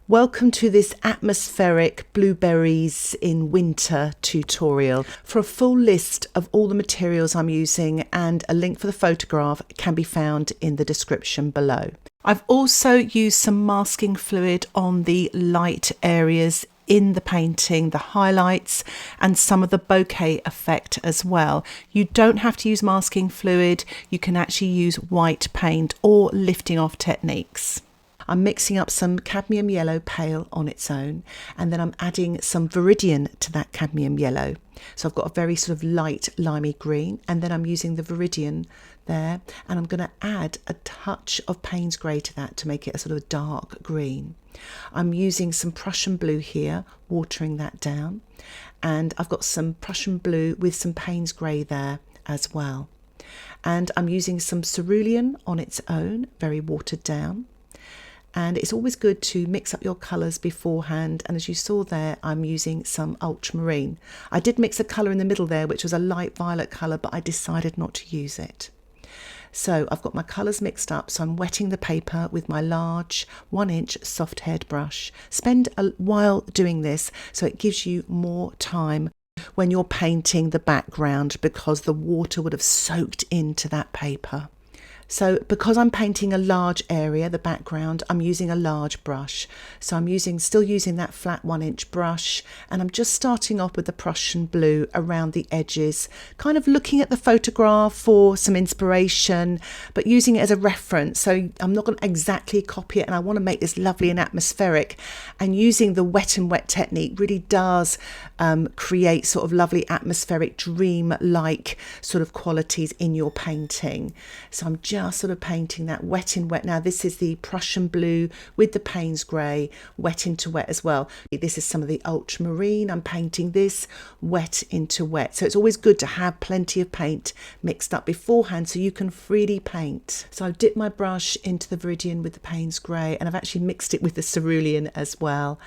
Welcome to this atmospheric blueberries in winter tutorial. For a full list of all the materials I'm using and a link for the photograph can be found in the description below. I've also used some masking fluid on the light areas in the painting, the highlights and some of the bokeh effect as well. You don't have to use masking fluid, you can actually use white paint or lifting off techniques. I'm mixing up some cadmium yellow pale on its own, and then I'm adding some Viridian to that cadmium yellow. So I've got a very sort of light limey green, and then I'm using the Viridian there, and I'm going to add a touch of Paynes grey to that to make it a sort of dark green. I'm using some Prussian blue here, watering that down, and I've got some Prussian blue with some Paynes grey there as well. And I'm using some Cerulean on its own, very watered down. And it's always good to mix up your colours beforehand, and as you saw there, I'm using some Ultramarine. I did mix a colour in the middle there which was a light violet colour, but I decided not to use it. So I've got my colours mixed up, so I'm wetting the paper with my large 1-inch soft haired brush. Spend a while doing this so it gives you more time when you're painting the background, because the water would have soaked into that paper. So because I'm painting a large area, the background, I'm using a large brush. So I'm still using that flat 1-inch brush, and I'm just starting off with the Prussian blue around the edges, kind of looking at the photograph for some inspiration, but using it as a reference. So I'm not going to exactly copy it, and I want to make this lovely and atmospheric, and using the wet and wet technique really does create sort of lovely atmospheric dream-like sort of qualities in your painting. So I'm just sort of painting that wet in wet. Now this is the Prussian blue with the Paynes grey, wet into wet as well. This is some of the Ultramarine. I'm painting this wet into wet. So it's always good to have plenty of paint mixed up beforehand so you can freely paint. So I've dipped my brush into the Viridian with the Paynes grey, and I've actually mixed it with the Cerulean as well.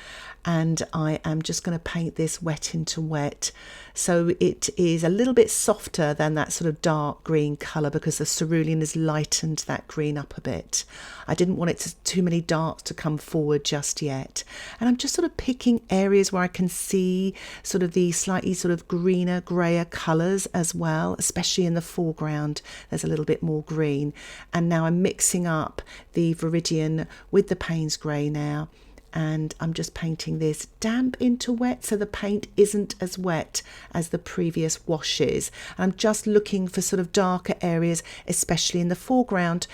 And I am just going to paint this wet into wet. So it is a little bit softer than that sort of dark green colour, because the Cerulean has lightened that green up a bit. I didn't want it to too many darks to come forward just yet. And I'm just sort of picking areas where I can see sort of the slightly sort of greener, greyer colours as well, especially in the foreground. There's a little bit more green. And now I'm mixing up the Viridian with the Paynes grey now. And I'm just painting this damp into wet, so the paint isn't as wet as the previous washes. And I'm just looking for sort of darker areas, especially in the foreground.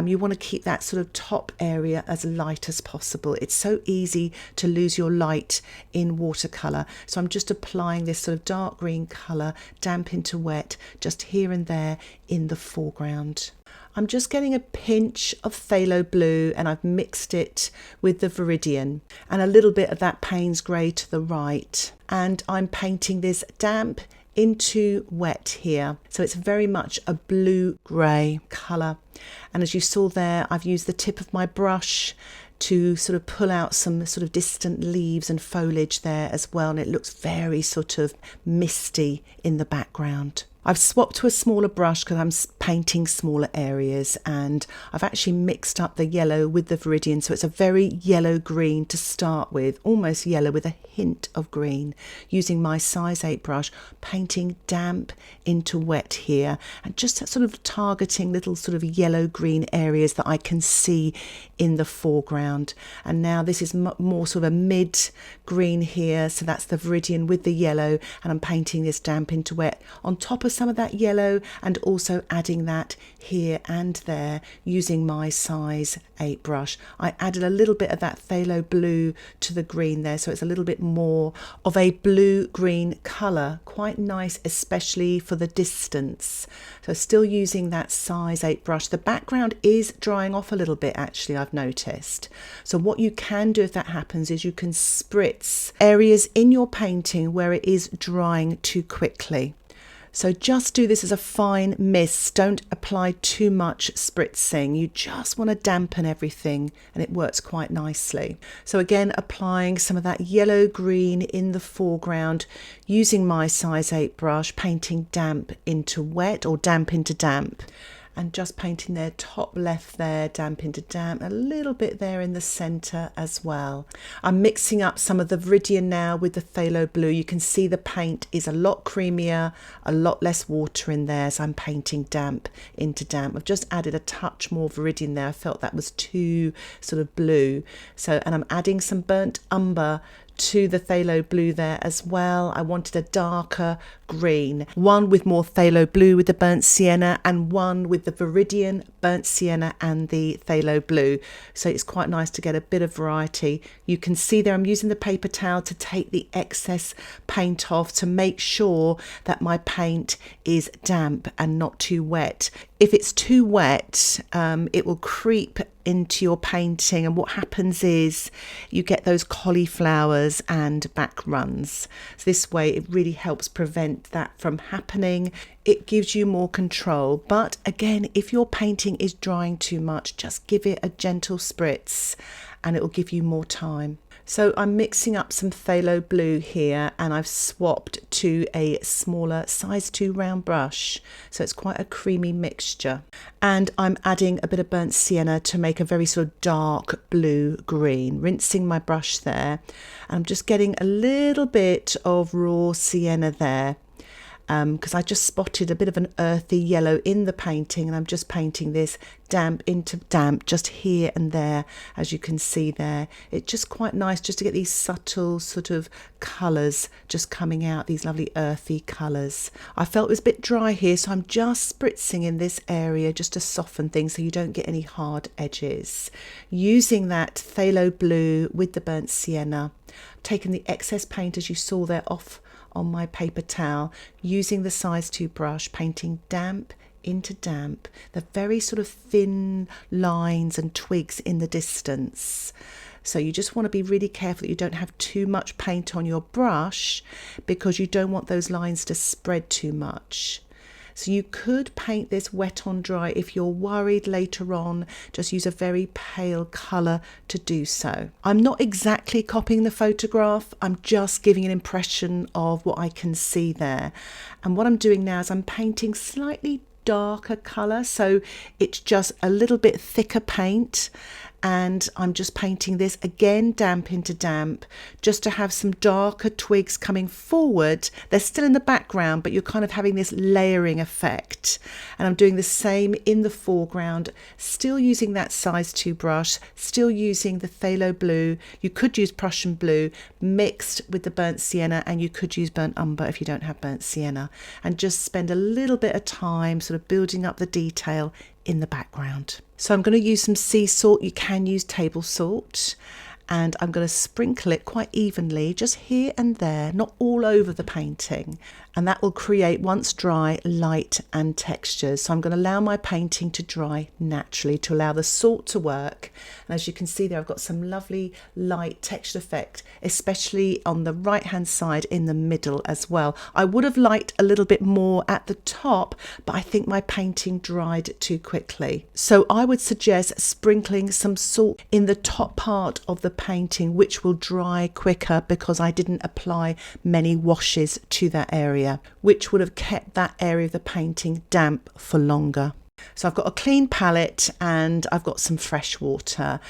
You want to keep that sort of top area as light as possible. It's so easy to lose your light in watercolour. So I'm just applying this sort of dark green colour, damp into wet, just here and there in the foreground. I'm just getting a pinch of phthalo blue, and I've mixed it with the Viridian and a little bit of that Paynes grey to the right. And I'm painting this damp into wet here. So it's very much a blue-grey colour. And as you saw there, I've used the tip of my brush to sort of pull out some sort of distant leaves and foliage there as well. And it looks very sort of misty in the background. I've swapped to a smaller brush because I'm painting smaller areas, and I've actually mixed up the yellow with the Viridian, so it's a very yellow green to start with, almost yellow with a hint of green, using my size 8 brush, painting damp into wet here, and just sort of targeting little sort of yellow green areas that I can see in the foreground. And now this is more sort of a mid green here, so that's the Viridian with the yellow, and I'm painting this damp into wet on top of some of that yellow, and also adding that here and there using my size 8 brush. I added a little bit of that phthalo blue to the green there, so it's a little bit more of a blue-green colour, quite nice, especially for the distance. So still using that size 8 brush. The background is drying off a little bit, actually, I've noticed. So what you can do if that happens is you can spritz areas in your painting where it is drying too quickly. So just do this as a fine mist. Don't apply too much spritzing. You just want to dampen everything, and it works quite nicely. So again, applying some of that yellow green in the foreground, using my size 8 brush, painting damp into wet or damp into damp. and just painting there top left there, damp into damp, a little bit there in the centre as well. I'm mixing up some of the Viridian now with the Phthalo blue. You can see the paint is a lot creamier, a lot less water in there, so I'm painting damp into damp. I've just added a touch more Viridian there. I felt that was too sort of blue. And I'm adding some burnt umber to the Phthalo blue there as well. I wanted a darker green, one with more Phthalo blue with the burnt sienna and one with the Viridian, burnt sienna and the Phthalo blue. So it's quite nice to get a bit of variety. You can see there I'm using the paper towel to take the excess paint off to make sure that my paint is damp and not too wet. If it's too wet, it will creep into your painting, and what happens is you get those cauliflowers and back runs. So this way it really helps prevent that from happening. It gives you more control, but again, if your painting is drying too much, just give it a gentle spritz and it will give you more time. So I'm mixing up some Phthalo blue here, and I've swapped to a smaller size 2 round brush, so it's quite a creamy mixture. And I'm adding a bit of burnt sienna to make a very sort of dark blue green, rinsing my brush there. And I'm just getting a little bit of raw sienna there, because I just spotted a bit of an earthy yellow in the painting, and I'm just painting this damp into damp just here and there, as you can see there. It's just quite nice just to get these subtle sort of colours just coming out, these lovely earthy colours. I felt it was a bit dry here, so I'm just spritzing in this area just to soften things so you don't get any hard edges. Using that Phthalo blue with the burnt sienna, taking the excess paint as you saw there off on my paper towel, using the size 2 brush, painting damp into damp, the very sort of thin lines and twigs in the distance. So you just want to be really careful that you don't have too much paint on your brush, because you don't want those lines to spread too much. So you could paint this wet on dry if you're worried later on. Just use a very pale colour to do so. I'm not exactly copying the photograph, I'm just giving an impression of what I can see there. And what I'm doing now is I'm painting slightly darker colour, so it's just a little bit thicker paint, and I'm just painting this again damp into damp, just to have some darker twigs coming forward. They're still in the background, but you're kind of having this layering effect. And I'm doing the same in the foreground, still using that size 2 brush, still using the Phthalo blue. You could use Prussian blue mixed with the burnt sienna, and you could use burnt umber if you don't have burnt sienna, and just spend a little bit of time sort of building up the detail in the background. So I'm going to use some sea salt. You can use table salt, and I'm going to sprinkle it quite evenly, just here and there, not all over the painting, and that will create, once dry, light and textures. So I'm going to allow my painting to dry naturally to allow the salt to work. And as you can see there, I've got some lovely light texture effect, especially on the right hand side in the middle as well. I would have liked a little bit more at the top, but I think my painting dried too quickly. So I would suggest sprinkling some salt in the top part of the painting, which will dry quicker, because I didn't apply many washes to that area, which would have kept that area of the painting damp for longer. So I've got a clean palette and I've got some fresh water,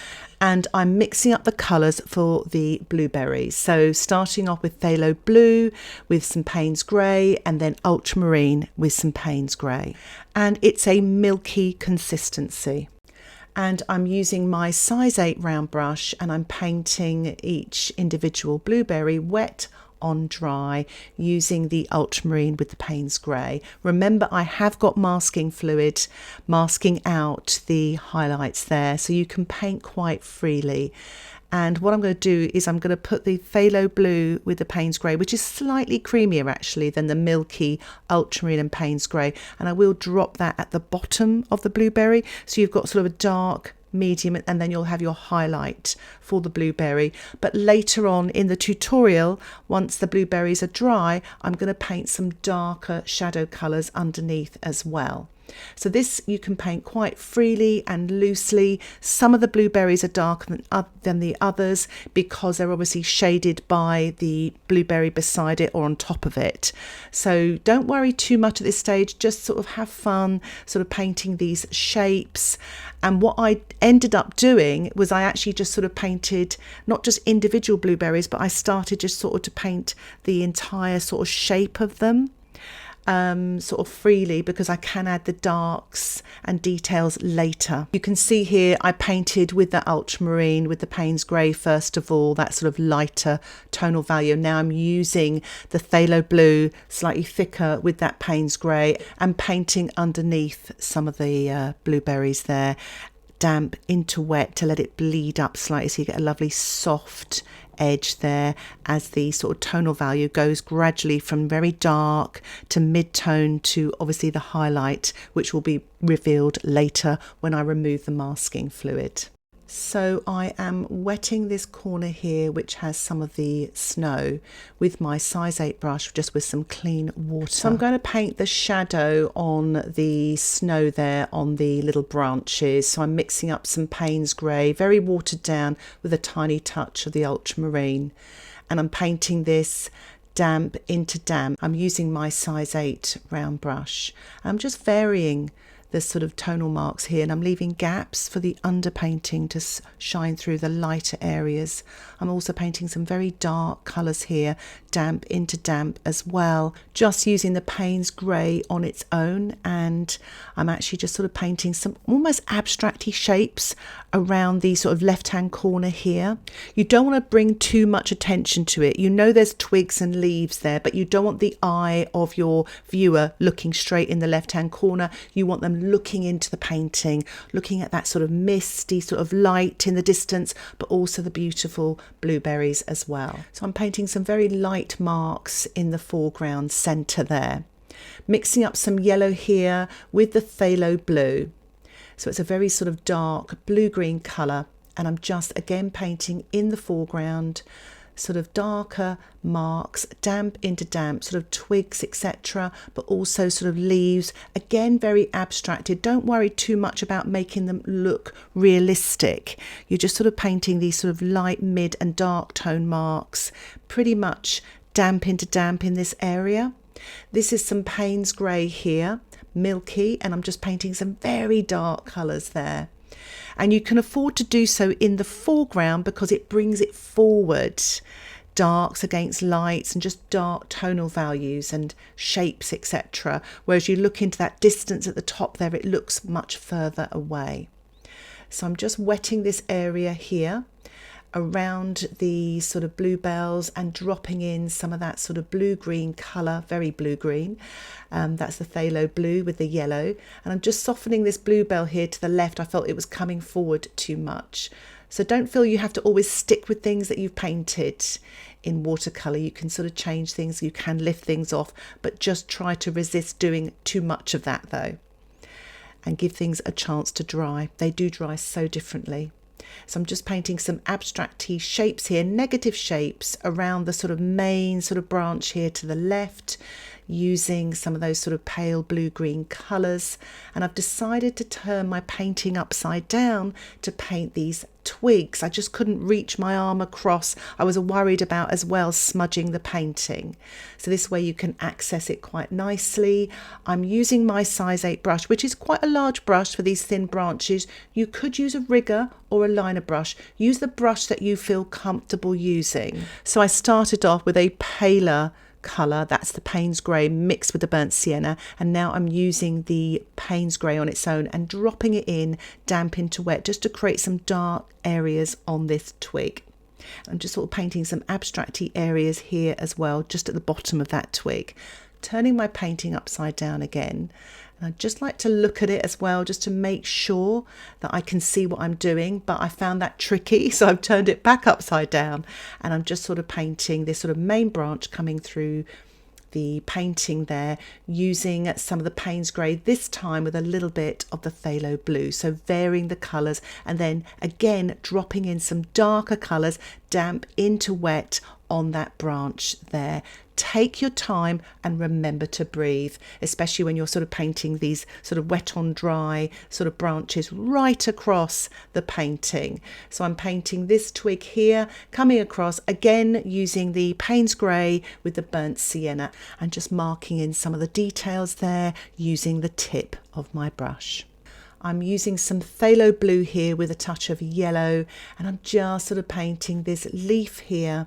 and I'm mixing up the colours for the blueberries. So starting off with Phthalo blue with some Paynes grey, and then Ultramarine with some Paynes grey. And it's a milky consistency. And I'm using my size 8 round brush, and I'm painting each individual blueberry wet on dry using the Ultramarine with the Paynes grey. Remember, I have got masking fluid masking out the highlights there, so you can paint quite freely. And what I'm going to do is I'm going to put the Phthalo blue with the Paynes grey, which is slightly creamier actually than the milky Ultramarine and Paynes grey, and I will drop that at the bottom of the blueberry, so you've got sort of a dark, medium, and then you'll have your highlight for the blueberry. But later on in the tutorial, once the blueberries are dry, I'm going to paint some darker shadow colours underneath as well. So this you can paint quite freely and loosely. Some of the blueberries are darker than the others because they're obviously shaded by the blueberry beside it or on top of it. So don't worry too much at this stage, just sort of have fun sort of painting these shapes. And what I ended up doing was I actually just sort of painted not just individual blueberries, but I started just sort of to paint the entire sort of shape of them. Sort of freely, because I can add the darks and details later. You can see here I painted with the ultramarine, with the Paynes grey first of all, that sort of lighter tonal value. Now I'm using the phthalo blue, slightly thicker, with that Paynes grey, and painting underneath some of the blueberries there, damp into wet to let it bleed up slightly so you get a lovely soft edge there as the sort of tonal value goes gradually from very dark to mid-tone to obviously the highlight, which will be revealed later when I remove the masking fluid. So I am wetting this corner here, which has some of the snow, with my size 8 brush, just with some clean water. So I'm going to paint the shadow on the snow there on the little branches. So I'm mixing up some Paynes grey, very watered down, with a tiny touch of the ultramarine. And I'm painting this damp into damp. I'm using my size 8 round brush. I'm just varying the sort of tonal marks here, and I'm leaving gaps for the underpainting to shine through the lighter areas. I'm also painting some very dark colours here, damp into damp as well, just using the Paynes grey on its own, and I'm actually just sort of painting some almost abstracty shapes around the sort of left hand corner here. You don't want to bring too much attention to it. You know there's twigs and leaves there, but you don't want the eye of your viewer looking straight in the left hand corner. You want them looking into the painting, looking at that sort of misty sort of light in the distance, but also the beautiful blueberries as well. So I'm painting some very light marks in the foreground centre there, mixing up some yellow here with the phthalo blue. So it's a very sort of dark blue-green colour, and I'm just again painting in the foreground sort of darker marks, damp into damp, sort of twigs, etc., but also sort of leaves, again very abstracted. Don't worry too much about making them look realistic. You're just sort of painting these sort of light, mid and dark tone marks, pretty much damp into damp in this area. This is some Paynes grey here, milky, and I'm just painting some very dark colours there. And you can afford to do so in the foreground because it brings it forward, darks against lights and just dark tonal values and shapes, etc. Whereas you look into that distance at the top there, it looks much further away. So I'm just wetting this area here around the sort of bluebells and dropping in some of that sort of blue-green colour, very blue-green. That's the phthalo blue with the yellow. And I'm just softening this bluebell here to the left. I felt it was coming forward too much. So don't feel you have to always stick with things that you've painted in watercolour. You can sort of change things, you can lift things off, but just try to resist doing too much of that though. And give things a chance to dry. They do dry so differently. So I'm just painting some abstracty shapes here, negative shapes around the sort of main sort of branch here to the left, using some of those sort of pale blue-green colours. And I've decided to turn my painting upside down to paint these twigs. I just couldn't reach my arm across. I was worried about as well smudging the painting. So this way you can access it quite nicely. I'm using my size 8 brush, which is quite a large brush for these thin branches. You could use a rigger or a liner brush. Use the brush that you feel comfortable using. So I started off with a paler colour, that's the Paynes grey mixed with the burnt sienna, and now I'm using the Paynes grey on its own and dropping it in damp into wet just to create some dark areas on this twig. I'm just sort of painting some abstracty areas here as well, just at the bottom of that twig. Turning my painting upside down again, and I'd just like to look at it as well just to make sure that I can see what I'm doing, but I found that tricky, so I've turned it back upside down and I'm just sort of painting this sort of main branch coming through the painting there, using some of the Paynes grey, this time with a little bit of the phthalo blue, so varying the colours and then again dropping in some darker colours, damp into wet on that branch there. Take your time and remember to breathe, especially when you're sort of painting these sort of wet on dry sort of branches right across the painting. So I'm painting this twig here, coming across again using the Paynes grey with the burnt sienna and just marking in some of the details there using the tip of my brush. I'm using some phthalo blue here with a touch of yellow, and I'm just sort of painting this leaf here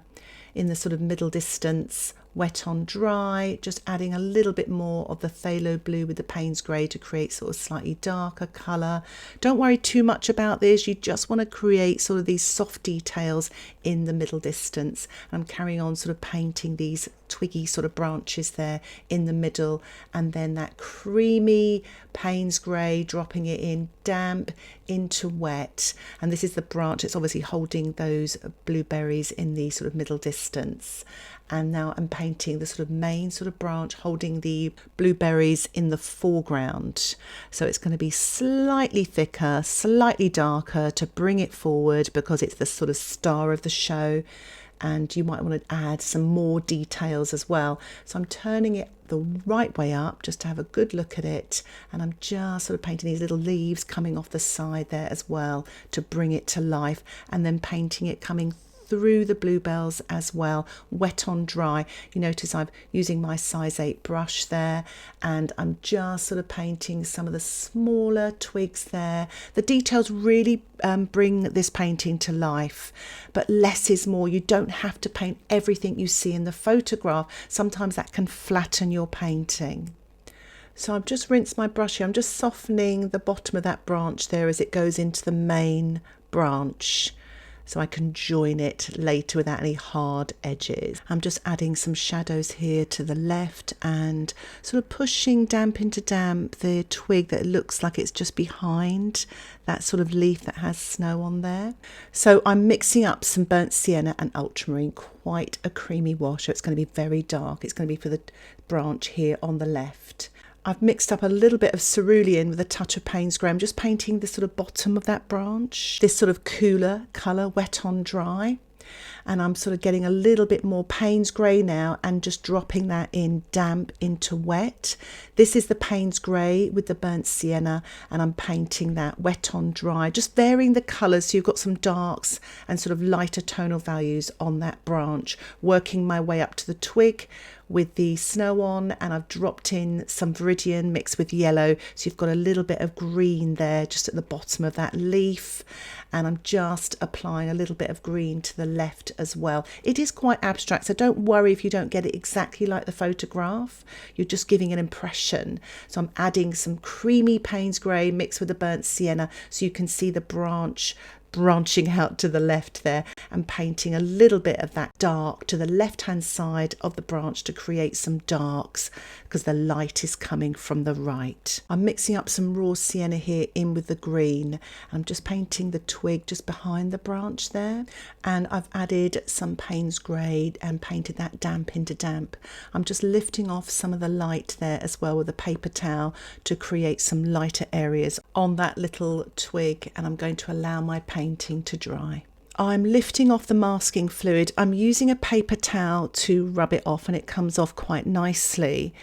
in the sort of middle distance, wet on dry, just adding a little bit more of the phthalo blue with the Paynes grey to create sort of slightly darker colour. Don't worry too much about this, you just want to create sort of these soft details in the middle distance. I'm carrying on sort of painting these twiggy sort of branches there in the middle, and then that creamy Paynes grey, dropping it in damp into wet, and this is the branch, it's obviously holding those blueberries in the sort of middle distance. And now I'm painting the sort of main sort of branch holding the blueberries in the foreground. So it's going to be slightly thicker, slightly darker to bring it forward because it's the sort of star of the show. And you might want to add some more details as well. So I'm turning it the right way up just to have a good look at it, and I'm just sort of painting these little leaves coming off the side there as well to bring it to life, and then painting it coming through the bluebells as well, wet on dry. You notice I'm using my size 8 brush there, and I'm just sort of painting some of the smaller twigs there. The details really bring this painting to life, but less is more. You don't have to paint everything you see in the photograph. Sometimes that can flatten your painting. So I've just rinsed my brush here. I'm just softening the bottom of that branch there as it goes into the main branch, so I can join it later without any hard edges. I'm just adding some shadows here to the left and sort of pushing damp into damp the twig that looks like it's just behind that sort of leaf that has snow on there. So I'm mixing up some burnt sienna and ultramarine, quite a creamy wash. So it's going to be very dark. It's going to be for the branch here on the left. I've mixed up a little bit of cerulean with a touch of Paynes grey. I'm just painting the sort of bottom of that branch, this sort of cooler colour, wet on dry. And I'm sort of getting a little bit more Paynes grey now and just dropping that in damp into wet. This is the Paynes grey with the burnt sienna, and I'm painting that wet on dry, just varying the colours so you've got some darks and sort of lighter tonal values on that branch, working my way up to the twig with the snow on, and I've dropped in some Viridian mixed with yellow, so you've got a little bit of green there just at the bottom of that leaf, and I'm just applying a little bit of green to the left as well. It is quite abstract, so don't worry if you don't get it exactly like the photograph. You're just giving an impression. So I'm adding some creamy Paynes grey mixed with the burnt sienna so you can see the branch branching out to the left there, and painting a little bit of that dark to the left hand side of the branch to create some darks because the light is coming from the right. I'm mixing up some raw sienna here in with the green. I'm just painting the twig just behind the branch there, and I've added some Paynes grey and painted that damp into damp. I'm just lifting off some of the light there as well with a paper towel to create some lighter areas on that little twig, and I'm going to allow my painting to dry. I'm lifting off the masking fluid. I'm using a paper towel to rub it off, and it comes off quite nicely.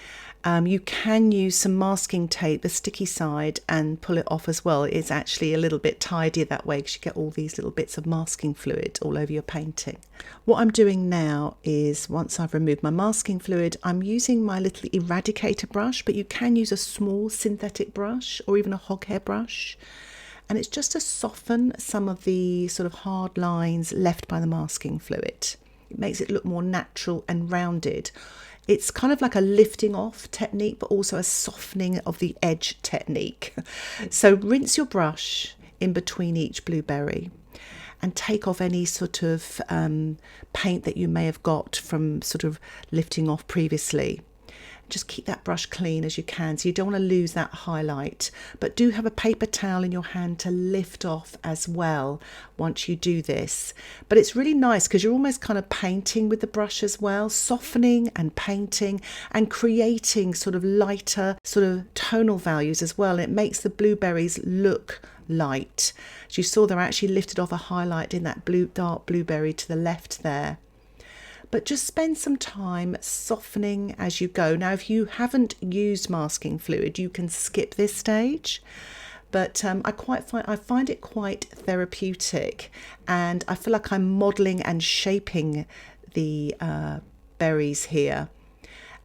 You can use some masking tape, the sticky side, and pull it off as well. It's actually a little bit tidier that way because you get all these little bits of masking fluid all over your painting. What I'm doing now is, once I've removed my masking fluid, I'm using my little eradicator brush, but you can use a small synthetic brush or even a hog hair brush. And it's just to soften some of the sort of hard lines left by the masking fluid. It makes it look more natural and rounded. It's kind of like a lifting off technique, but also a softening of the edge technique. So rinse your brush in between each blueberry and take off any sort of paint that you may have got from sort of lifting off previously. Just keep that brush clean as you can, so you don't want to lose that highlight, but do have a paper towel in your hand to lift off as well once you do this. But it's really nice because you're almost kind of painting with the brush as well, softening and painting and creating sort of lighter sort of tonal values as well. It makes the blueberries look light. As you saw, they're actually lifted off a highlight in that dark blueberry to the left there. but just spend some time softening as you go. Now, if you haven't used masking fluid, you can skip this stage. But I find it quite therapeutic, and I feel like I'm modelling and shaping the berries here,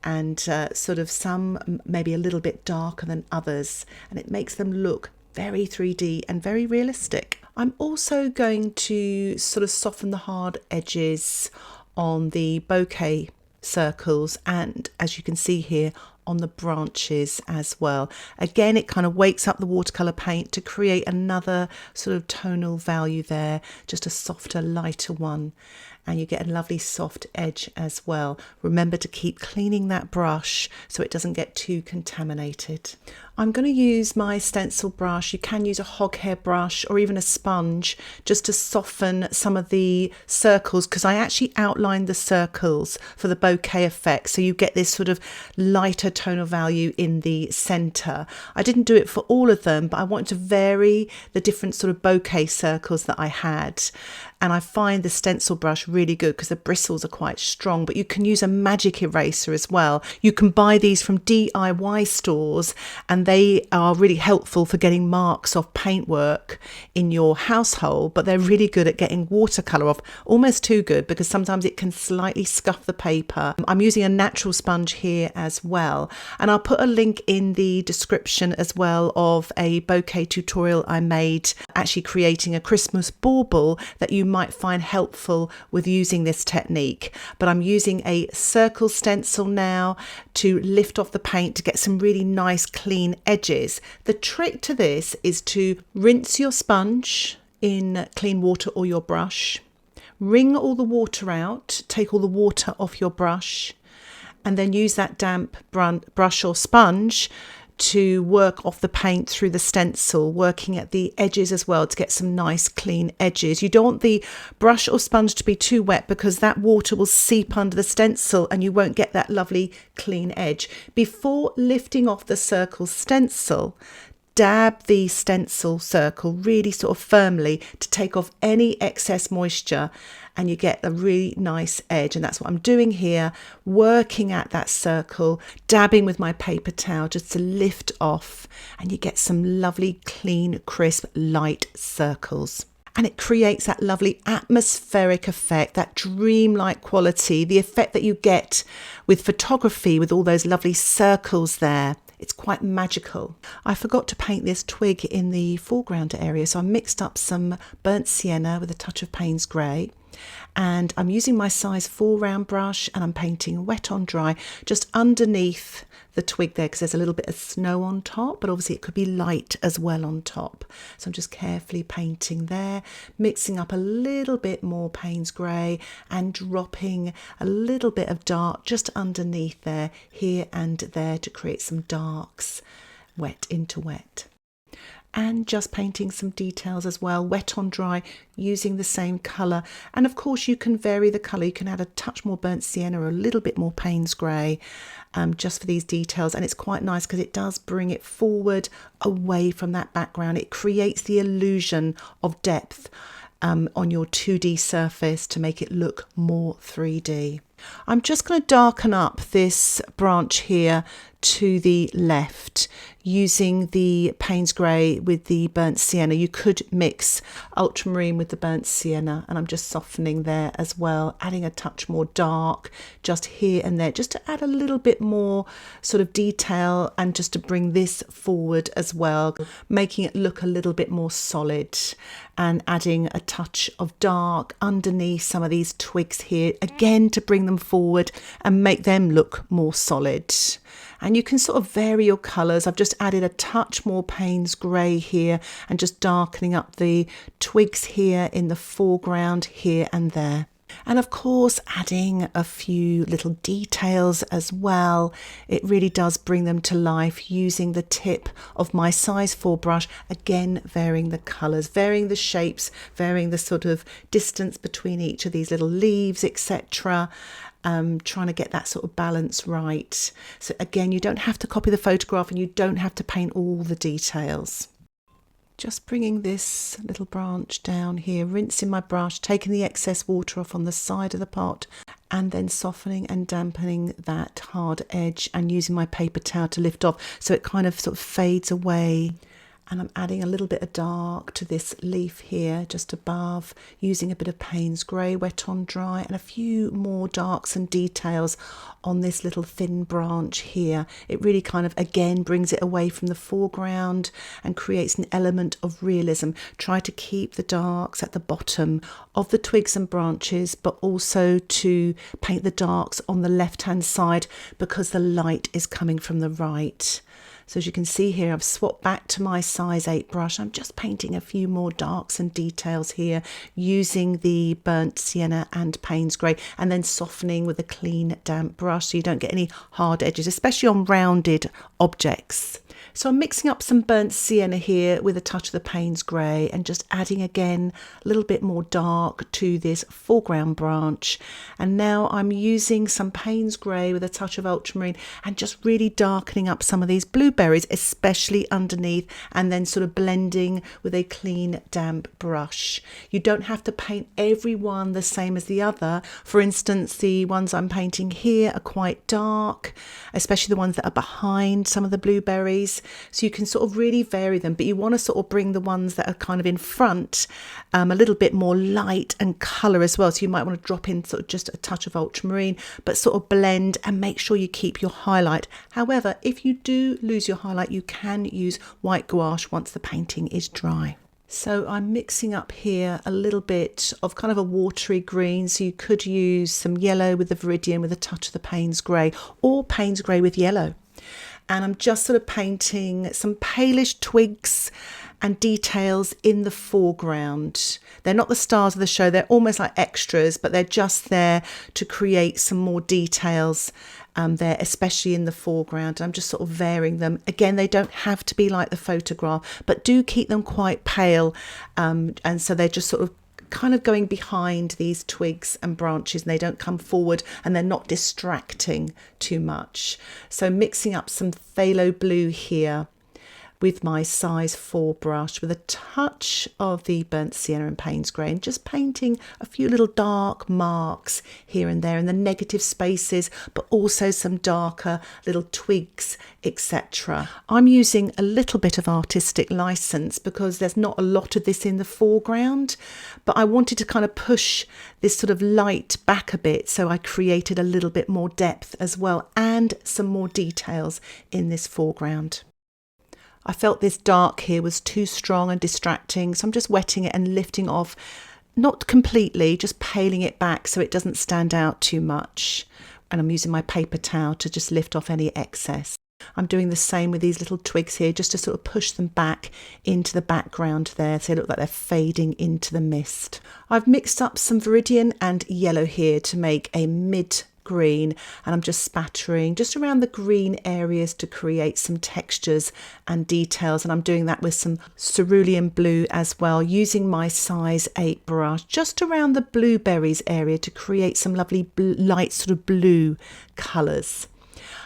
and sort of some maybe a little bit darker than others, and it makes them look very 3D and very realistic. I'm also going to sort of soften the hard edges on the bouquet circles, and as you can see here, on the branches as well. Again, it kind of wakes up the watercolour paint to create another sort of tonal value there, just a softer, lighter one. And you get a lovely soft edge as well. Remember to keep cleaning that brush so it doesn't get too contaminated. I'm going to use my stencil brush. You can use a hog hair brush or even a sponge just to soften some of the circles, because I actually outlined the circles for the bouquet effect, so you get this sort of lighter tonal value in the centre. I didn't do it for all of them, but I wanted to vary the different sort of bouquet circles that I had. And I find the stencil brush really good because the bristles are quite strong, but you can use a magic eraser as well. You can buy these from DIY stores, and they are really helpful for getting marks off paintwork in your household, but they're really good at getting watercolour off, almost too good, because sometimes it can slightly scuff the paper. I'm using a natural sponge here as well, and I'll put a link in the description as well of a bouquet tutorial I made, actually creating a Christmas bauble that you might find helpful with using this technique. But I'm using a circle stencil now to lift off the paint to get some really nice clean edges. The trick to this is to rinse your sponge in clean water or your brush, wring all the water out, take all the water off your brush, and then use that damp brush or sponge to work off the paint through the stencil, working at the edges as well to get some nice clean edges. You don't want the brush or sponge to be too wet, because that water will seep under the stencil and you won't get that lovely clean edge. Before lifting off the circle stencil, dab the stencil circle really sort of firmly to take off any excess moisture, and you get a really nice edge. And that's what I'm doing here, working at that circle, dabbing with my paper towel just to lift off, and you get some lovely clean, crisp, light circles. And it creates that lovely atmospheric effect, that dreamlike quality, the effect that you get with photography with all those lovely circles there. It's quite magical. I forgot to paint this twig in the foreground area, so I mixed up some burnt sienna with a touch of Paynes grey, and I'm using my size 4 round brush, and I'm painting wet on dry just underneath the twig there, because there's a little bit of snow on top, but obviously it could be light as well on top. So I'm just carefully painting there, mixing up a little bit more Paynes grey and dropping a little bit of dark just underneath there, here and there, to create some darks, wet into wet. And just painting some details as well, wet on dry, using the same colour. And of course you can vary the colour. You can add a touch more burnt sienna or a little bit more Paynes grey, just for these details. And it's quite nice because it does bring it forward away from that background. It creates the illusion of depth on your 2D surface to make it look more 3D. I'm just going to darken up this branch here to the left using the Paynes grey with the burnt sienna. You could mix ultramarine with the burnt sienna, and I'm just softening there as well, adding a touch more dark just here and there, just to add a little bit more sort of detail and just to bring this forward as well, making it look a little bit more solid, and adding a touch of dark underneath some of these twigs here, again to bring them forward and make them look more solid. And you can sort of vary your colours. I've just added a touch more Paynes grey here and just darkening up the twigs here in the foreground here and there. And of course adding a few little details as well. It really does bring them to life using the tip of my size 4 brush, again varying the colours, varying the shapes, varying the sort of distance between each of these little leaves, etc. Trying to get that sort of balance right. So again, you don't have to copy the photograph and you don't have to paint all the details. Just bringing this little branch down here, rinsing my brush, taking the excess water off on the side of the pot, and then softening and dampening that hard edge and using my paper towel to lift off so it kind of sort of fades away. And I'm adding a little bit of dark to this leaf here just above, using a bit of Paynes grey, wet on dry, and a few more darks and details on this little thin branch here. It really kind of again brings it away from the foreground and creates an element of realism. Try to keep the darks at the bottom of the twigs and branches, but also to paint the darks on the left hand side because the light is coming from the right. So as you can see here, I've swapped back to my size 8 brush. I'm just painting a few more darks and details here using the burnt sienna and Paynes grey, and then softening with a clean damp brush so you don't get any hard edges, especially on rounded objects. So I'm mixing up some burnt sienna here with a touch of the Paynes grey and just adding again a little bit more dark to this foreground branch. And now I'm using some Paynes grey with a touch of ultramarine and just really darkening up some of these blueberries, especially underneath, and then sort of blending with a clean damp brush. You don't have to paint every one the same as the other. For instance, the ones I'm painting here are quite dark, especially the ones that are behind some of the blueberries. So you can sort of really vary them, but you want to sort of bring the ones that are kind of in front a little bit more light and colour as well. So you might want to drop in sort of just a touch of ultramarine, but sort of blend and make sure you keep your highlight. However, if you do lose your highlight, you can use white gouache once the painting is dry. So I'm mixing up here a little bit of kind of a watery green. So you could use some yellow with the Viridian with a touch of the Paynes grey, or Paynes grey with yellow. And I'm just sort of painting some palish twigs and details in the foreground. They're not the stars of the show, they're almost like extras, but they're just there to create some more details there, especially in the foreground. I'm just sort of varying them. Again, they don't have to be like the photograph, but do keep them quite pale. And so they're just sort of kind of going behind these twigs and branches, and they don't come forward and they're not distracting too much. So mixing up some phthalo blue here with my size 4 brush with a touch of the burnt sienna and Paynes grey, and just painting a few little dark marks here and there in the negative spaces, but also some darker little twigs, etc. I'm using a little bit of artistic license because there's not a lot of this in the foreground, but I wanted to kind of push this sort of light back a bit, so I created a little bit more depth as well and some more details in this foreground. I felt this dark here was too strong and distracting, so I'm just wetting it and lifting off, not completely, just paling it back so it doesn't stand out too much. And I'm using my paper towel to just lift off any excess. I'm doing the same with these little twigs here, just to sort of push them back into the background there, so they look like they're fading into the mist. I've mixed up some Viridian and yellow here to make a mid green, and I'm just spattering just around the green areas to create some textures and details, and I'm doing that with some cerulean blue as well, using my size 8 brush just around the blueberries area to create some lovely light sort of blue colours.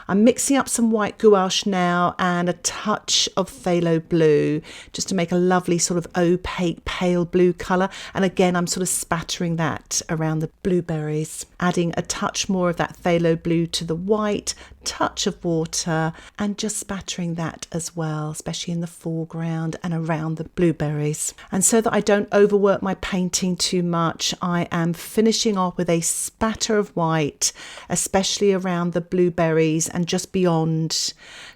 I'm mixing up some white gouache now and a touch of phthalo blue just to make a lovely sort of opaque pale blue colour, and again I'm sort of spattering that around the blueberries, adding a touch more of that phthalo blue to the white, touch of water, and just spattering that as well, especially in the foreground and around the blueberries. And so that I don't overwork my painting too much, I am finishing off with a spatter of white, especially around the blueberries and just beyond,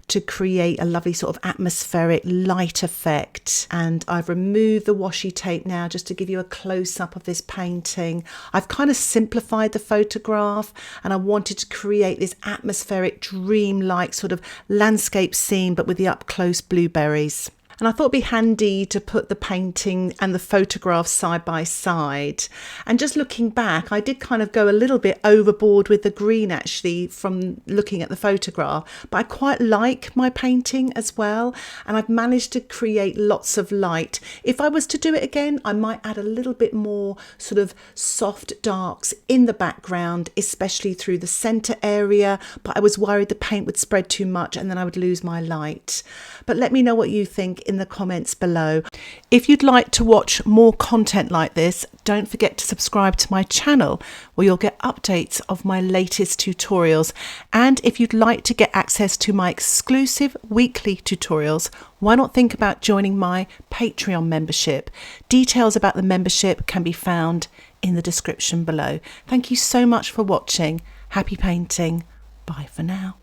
to create a lovely sort of atmospheric light effect. And I've removed the washi tape now just to give you a close-up of this painting. I've kind of simplified the photograph, and I wanted to create this atmospheric dream-like sort of landscape scene, but with the up-close blueberries. And I thought it'd be handy to put the painting and the photograph side by side. And just looking back, I did kind of go a little bit overboard with the green actually from looking at the photograph, but I quite like my painting as well. And I've managed to create lots of light. If I was to do it again, I might add a little bit more sort of soft darks in the background, especially through the center area, but I was worried the paint would spread too much and then I would lose my light. But let me know what you think in the comments below. If you'd like to watch more content like this, don't forget to subscribe to my channel where you'll get updates of my latest tutorials. And if you'd like to get access to my exclusive weekly tutorials, why not think about joining my Patreon membership? Details about the membership can be found in the description below. Thank you so much for watching. Happy painting. Bye for now.